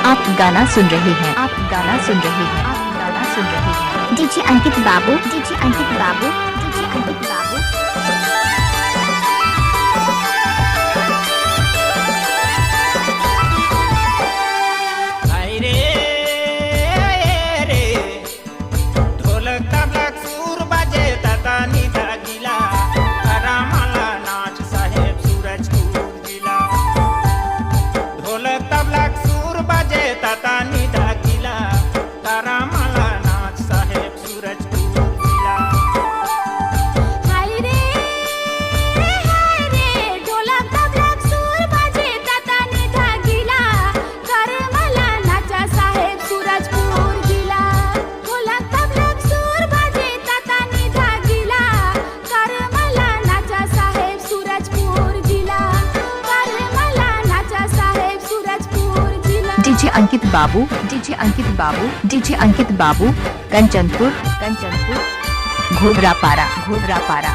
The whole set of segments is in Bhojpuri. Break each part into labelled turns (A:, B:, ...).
A: आप गाना सुन रहे हैं, आप गाना सुन रहे हैं, आप गाना सुन रहे हैं।
B: डीजे अंकित बाबू, डीजे अंकित बाबू, डीजे अंकित बाबू।
A: डीजे अंकित बाबू, डीजे अंकित बाबू, डीजे अंकित बाबू, कंचनपुर, कंचनपुर, घोड़रापारा, घोड़रापारा।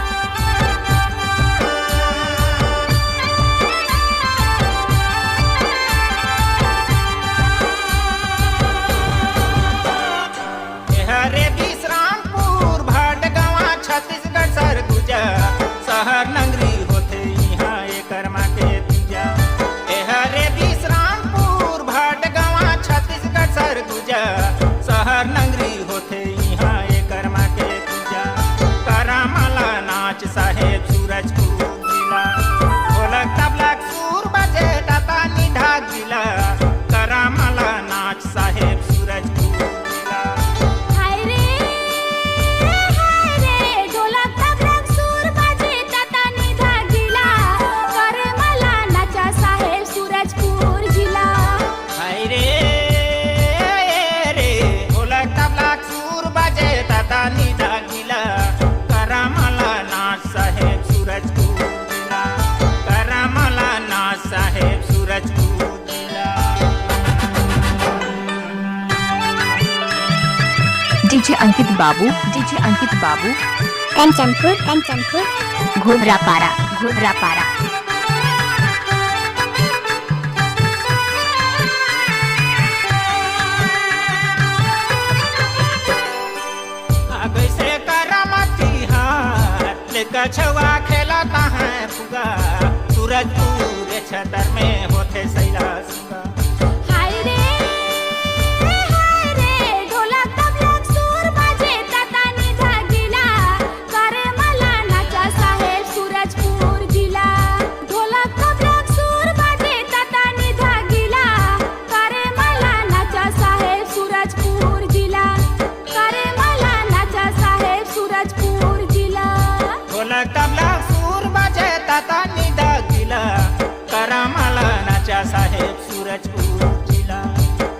C: हरे विश्रामपुर भाटगांव छत्तीसगढ़ सरगुजा शहर नगरी होते यहाँ एकर माँ के पूजा। हरे विश्रामपुर भाटगांव छत्तीसगढ़ सरगुजा शहर नगरी होते यहाँ एकर माँ के पूजा। करामाला नाच साहेब सूरजपुर जिला, ढोलक तबलक सुर बजे ताता निधा जिला। करामाला नाच साहेब सूरजपुर जिला।
A: डीजे अंकित बाबू, डीजे अंकित बाबू,
B: कंचनपुर, कंचनपुर,
A: घोड़रापारा, घोड़रापारा।
C: आगे से करामती हाथ लेकर छवा खेलता है फुगा। सूरजपुर छतर में होते सैला सुगा। तबला सुर बजे ताता निधा जिला। करामाला नाचा साहेब सूरजपुर जिला।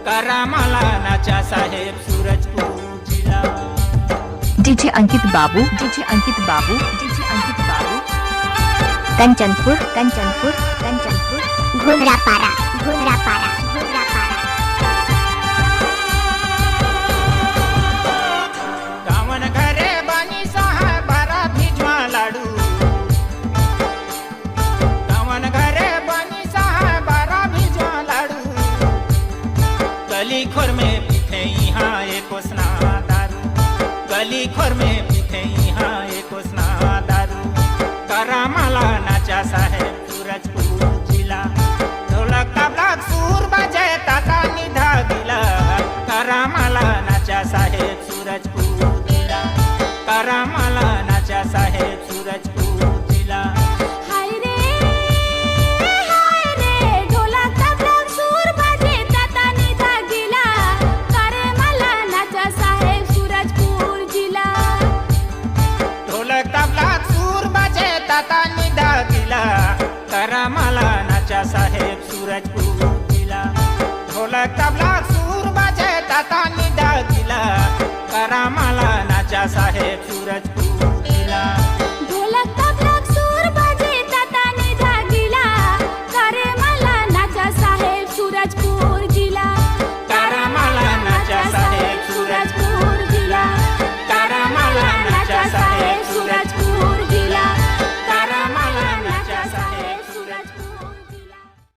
C: करामाला नाचा साहेब सूरजपुर जिला।
A: डीजे अंकित बाबू, डीजे अंकित बाबू, डीजे अंकित बाबू, कंचनपुर, कंचनपुर, कंचनपुर,
B: घोड़रापारा, घोड़रापारा, घोड़रापारा।
C: गावन घरे बनी साहेब बारा भिजवा लाडू। गावन घरे बनी साहेब बारा भिजवा लाडू। गली खोर में पीते यहाँ एक ओसना दारू। गली खोर में पीते यहाँ एक ओसना दारू। करामाला नाचा साहेब सूरजपुर जिला। ढोलक तबला सुर बजे ताता निधा जिला। करामाला नाचा साहेब सूरजपुर जिला। करामाला नाचा साहेब सूरजपुर जिला। ढोलक तबला सुर बजे ताता निधा जिला। करामाला नाचा साहेब सूरजपुर जिला। ढोलक तबला सुर बजे ताता निधा जिला। करामाला नाचा साहेब सूरजपुर।